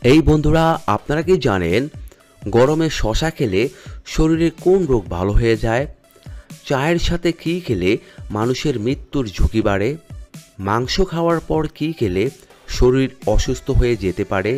এই বন্ধুরা, আপনারা কি জানেন গরমে শশা খেলে শরীরে কোন রোগ ভালো হয়ে যায়? চায়ের সাথে কি খেলে মানুষের মৃত্যুর ঝুঁকি বাড়ে? মাংস খাওয়ার পর কি খেলে শরীর অসুস্থ হয়ে যেতে পারে?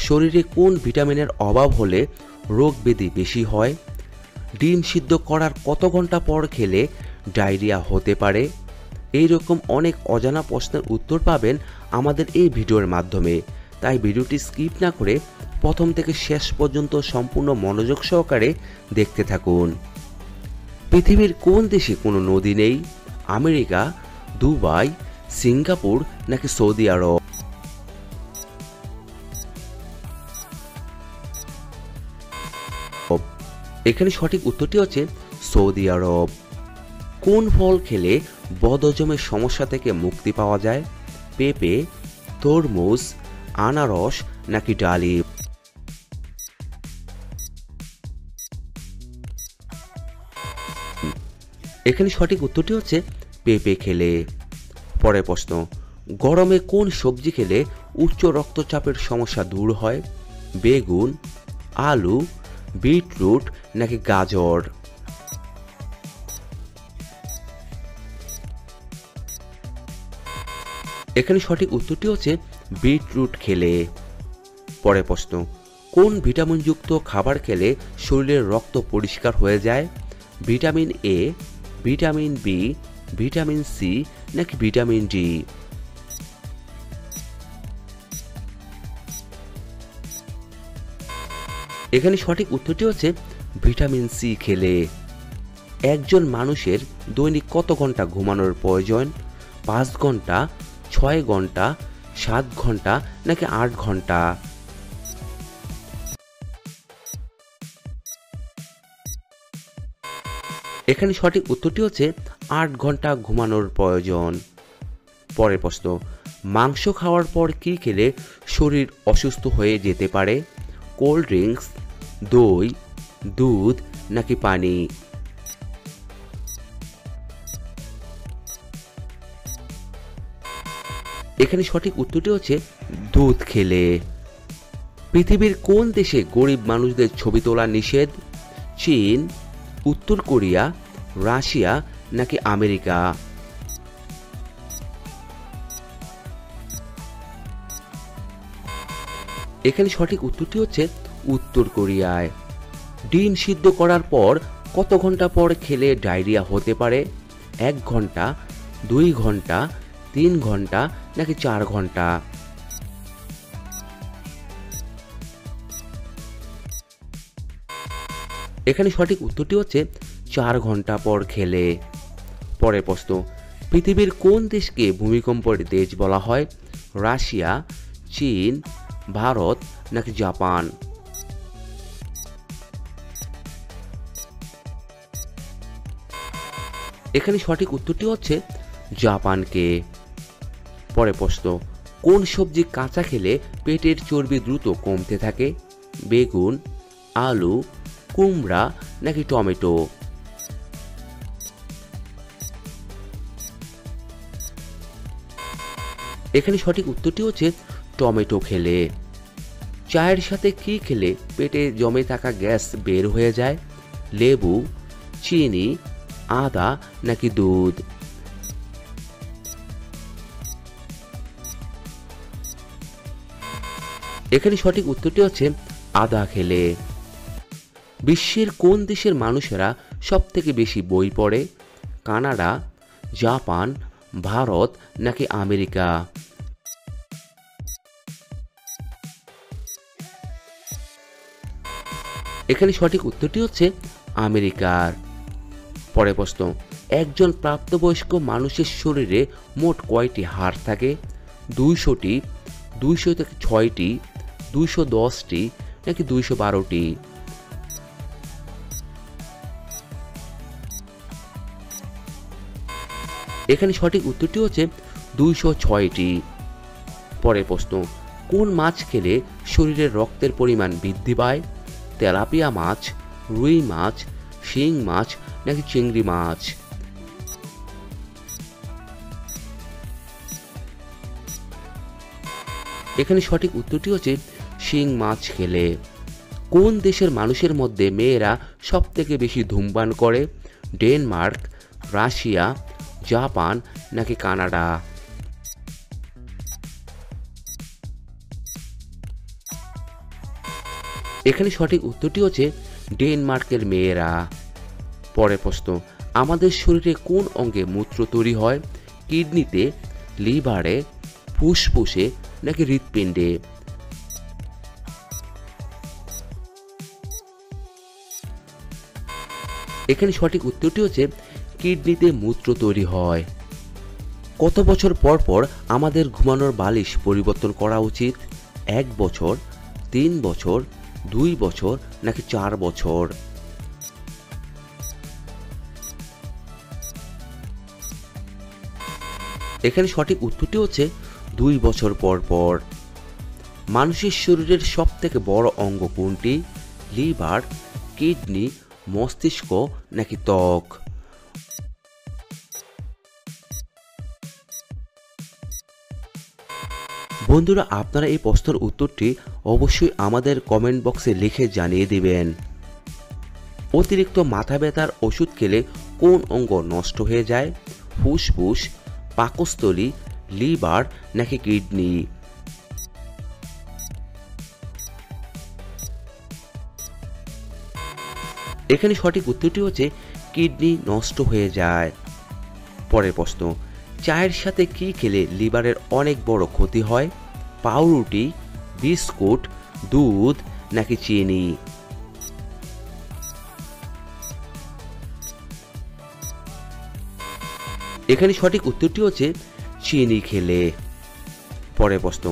শরীরে কোন ভিটামিনের অভাব হলে রোগ ব্যাধি বেশি হয়? ডিম সিদ্ধ করার কত ঘন্টা পর খেলে ডায়রিয়া হতে পারে? এই রকম অনেক অজানা প্রশ্নের উত্তর পাবেন আমাদের এই ভিডিওর মাধ্যমে। তাই ভিডিওটি স্কিপ না করে প্রথম থেকে শেষ পর্যন্ত সম্পূর্ণ মনোযোগ সহকারে দেখতে থাকুন। পৃথিবীর কোন দেশে কোনো নদী নেই? আমেরিকা, দুবাই, সিঙ্গাপুর নাকি সৌদি আরব? এখানে সঠিক উত্তরটি হচ্ছে সৌদি আরব। কোন ফল খেলে বদহজমের সমস্যা থেকে মুক্তি পাওয়া যায়? পেঁপে, তরমুজ, আনারস নাকি ডালিম? এখানে সঠিক উত্তরটি হচ্ছে পেঁপে খেলে। পরের প্রশ্ন, গরমে কোন সবজি খেলে উচ্চ রক্তচাপের সমস্যা দূর হয়? বেগুন, আলু, বিটরুট নাকি গাজর? এখানে সঠিক উত্তরটি হচ্ছে বিটরুট খেলে। পরের প্রশ্ন, কোন ভিটামিনযুক্ত খাবার খেলে শরীরের রক্ত পরিষ্কার হয়ে যায়? Vitamin A, vitamin B, vitamin C নাকি ভিটামিন ডি? এখানে সঠিক উত্তরটি হচ্ছে ভিটামিন সি খেলে। একজন মানুষের দৈনিক কত ঘন্টা ঘুমানোর প্রয়োজন? 5 ঘন্টা, 6 ঘন্টা, 7 ঘন্টা নাকি 8 ঘন্টা? এখানে সঠিক উত্তরটি হচ্ছে 8 ঘন্টা ঘুমানোর প্রয়োজন। পরের প্রশ্ন, মাংস খাওয়ার পর কি খেলে শরীর অসুস্থ হয়ে যেতে পারে? কোল্ড ড্রিঙ্কস, দই, দুধ নাকি পানি? এখানে সঠিক উত্তরটি হচ্ছে দুধ খেলে। পৃথিবীর কোন দেশে গরিব মানুষদের ছবি তোলা নিষেধ? চীন, উত্তর কোরিয়া, রাশিয়া নাকি আমেরিকা? এখানে সঠিক উত্তরটি হচ্ছে উত্তর কোরিয়ায়। ডিম সিদ্ধ করার পর কত ঘন্টা পর খেলে ডায়রিয়া হতে পারে? 1 ঘন্টা, 2 ঘন্টা, 3 ঘন্টা নাকি 4 ঘন্টা? এখানে সঠিক উত্তরটি হচ্ছে 4 ঘন্টা পর খেলে। পরের প্রশ্ন, পৃথিবীর কোন দেশকে ভূমিকম্পের দেশ বলা হয়? রাশিয়া, চীন, ভারত নাকি জাপান? এখানে সঠিক উত্তরটি হচ্ছে জাপানকে। পরের প্রশ্ন, কোন সবজি কাঁচা খেলে পেটের চর্বি দ্রুত কমতে থাকে? বেগুন, আলু, কুমড়া নাকি টমেটো? এখানে সঠিক উত্তরটি হচ্ছে টমেটো খেলে। চায়ের সাথে কি খেলে পেটে জমে থাকা গ্যাস বের হয়ে যায়? লেবু, চিনি, আদা নাকি দুধ? এখানে সঠিক উত্তরটি হচ্ছে আদা খেলে। বিশ্বের কোন দেশের মানুষেরা সব থেকে বেশি বই পড়ে? কানাডা, জাপান, ভারত নাকি আমেরিকা? এখানে সঠিক উত্তরটি হচ্ছে আমেরিকার। পরের প্রশ্ন, একজন প্রাপ্তবয়স্ক মানুষের শরীরে মোট কয়টি হাড় থাকে? 200টি, 206টি, 210টি নাকি 212টি? এখানে সঠিক উত্তরটি হচ্ছে 206টি। পরের প্রশ্ন, কোন মাছ খেলে শরীরের রক্তের পরিমাণ বৃদ্ধি পায়? তেলাপিয়া মাছ, রুই মাছ, শিং মাছ নাকি চিংড়ি মাছ? এখানে সঠিক উত্তরটি হচ্ছে শিং মাছ খেলে। কোন দেশের মানুষের মধ্যে মেয়েরা সবথেকে বেশি ধূমপান করে? ডেনমার্ক, রাশিয়া, জাপান নাকি কানাডা? এখানে সঠিক উত্তরটি হচ্ছে ডেনমার্কের মেয়েরা। পরের প্রশ্ন, আমাদের শরীরে কোন অঙ্গে মূত্র তৈরি হয়? কিডনিতে, লিভারে, ফুসফুসে নাকি হৃৎপিণ্ডে? এখানে সঠিক উত্তরটি হচ্ছে কিডনিতে মূত্র তৈরি হয়। কত বছর পর পর আমাদের ঘুমানোর বালিশ পরিবর্তন করা উচিত? 1 বছর, 3 বছর, 2 বছর নাকি 4 বছর? এখানে সঠিক উত্তরটি হচ্ছে 2 বছর পর পর। মানুষের শরীরের সবথেকে বড় অঙ্গ কোনটি? লিভার, কিডনি, মস্তিষ্ক নাকি ত্বক? বন্ধুরা, আপনারা এই প্রশ্নের উত্তরটি অবশ্যই আমাদের কমেন্ট বক্সে লিখে জানিয়ে দিবেন। অতিরিক্ত মাথা ব্যথার ওষুধ খেলে কোন অঙ্গ নষ্ট হয়ে যায়? ফুসফুস, পাকস্থলী, লিভার নাকি কিডনি? এখানে সঠিক উত্তরটি হচ্ছে কিডনি নষ্ট হয়ে যায়। পরের প্রশ্ন, চায়ের সাথে কি খেলে লিভারের অনেক বড় ক্ষতি হয়? পাউরুটি, বিস্কুট, দুধ নাকি চিনি? এখানে সঠিক উত্তরটি হচ্ছে চিনি খেলে। পরের প্রশ্ন,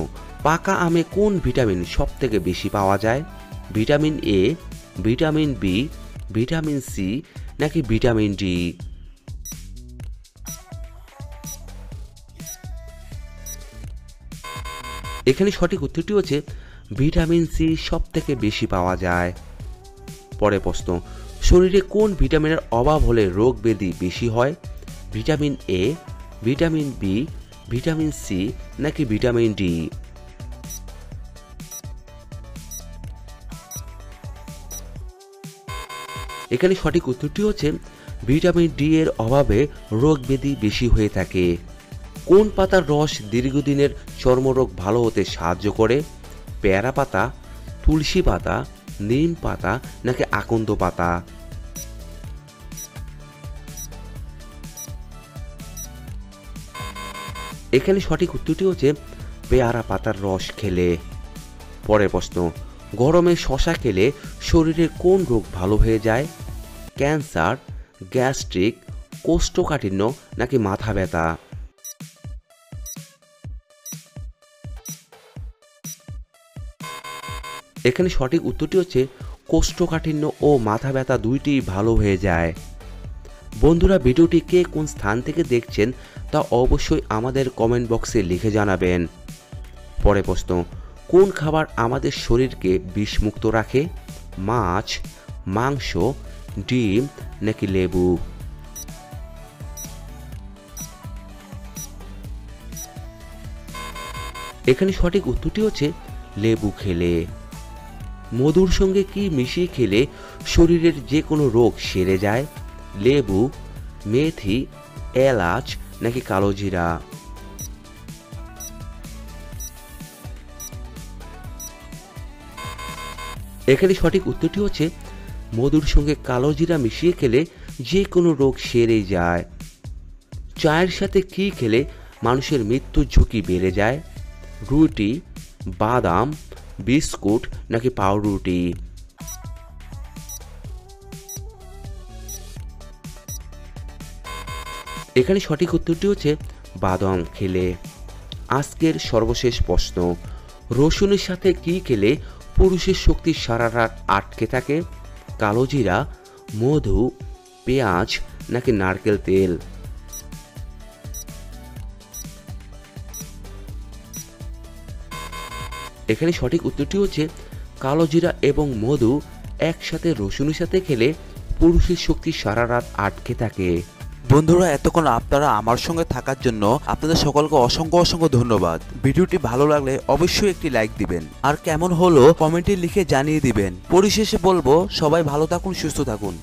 পাকা আমে কোন ভিটামিন সবথেকে বেশি পাওয়া যায়? Vitamin A, vitamin B, vitamin C নাকি ভিটামিন ডি? এখানে সঠিক উত্তরটি হচ্ছে ভিটামিন সি সবথেকে বেশি পাওয়া যায়। পরের প্রশ্ন, শরীরে কোন ভিটামিনের অভাব হলে রোগ ব্যাধি বেশি হয়? Vitamin A, vitamin B, vitamin C নাকি ভিটামিন ডি? এখানে সঠিক উত্তরটি হচ্ছে ভিটামিন ডি এর অভাবে রোগ ব্যাধি বেশি হয়ে থাকে। কোন পাতার রস দীর্ঘদিনের চর্মরোগ ভালো হতে সাহায্য করে? পেয়ারা পাতা, তুলসী পাতা, নিম পাতা নাকি আকন্দ পাতা? এখানে সঠিক উত্তরটি হচ্ছে পেয়ারা পাতার রস খেলে। পরের প্রশ্ন, গরমে শশা খেলে শরীরের কোন রোগ ভালো হয়ে যায়? ক্যান্সার, গ্যাস্ট্রিক, কোষ্ঠকাঠিন্য নাকি মাথা ব্যথা? এখানে সঠিক উত্তরটি হচ্ছে কোষ্ঠকাঠিন্য ও মাথা ব্যথা দুইটি ভালো হয়ে যায়। বন্ধুরা, ভিডিওটি কে কোন স্থান থেকে দেখছেন তা অবশ্যই আমাদের কমেন্ট বক্সে লিখে জানাবেন। পরের প্রশ্ন, কোন খাবার আমাদের শরীরকে বিষমুক্ত রাখে? মাছ, মাংস, ডিম নাকি লেবু? এখানে সঠিক উত্তরটি হচ্ছে লেবু খেলে। মধুর সঙ্গে কি মিশিয়ে খেলে শরীরের যে কোনো রোগ সেরে যায়? লেবু, মেথি, এলাচ নাকি কালোজিরা? এখানে সঠিক উত্তরটি হচ্ছে মধুর সঙ্গে কালোজিরা মিশিয়ে খেলে যে কোনো রোগ সেরে যায়। চায়ের সাথে কি খেলে মানুষের মৃত্যুর ঝুঁকি বেড়ে যায়? রুটি, বাদাম, বিস্কুট নাকি পাউরুটি? এখানে সঠিক উত্তরটি হচ্ছে বাদাম খেলে। আজকের সর্বশেষ প্রশ্ন, রসুনের সাথে কি খেলে পুরুষের শক্তি সারা রাত আটকে থাকে? কালোজিরা, মধু, পেঁয়াজ নাকি নারকেল তেল? এখানে সঠিক উত্তরটি হচ্ছে কালোজিরা এবং মধু একসাথে রসুনের সাথে খেলে পুরুষের শক্তি সারা রাত আটকে থাকে। বন্ধুরা, এতক্ষণ আপনারা আমার সঙ্গে থাকার জন্য আপনাদের সকলকে অসংখ্য অসংখ্য ধন্যবাদ। ভিডিওটি ভালো লাগলে অবশ্যই একটি লাইক দিবেন, আর কেমন হলো কমেন্টে লিখে জানিয়ে দিবেন। পরিশেষে বলবো, সবাই ভালো থাকুন, সুস্থ থাকুন।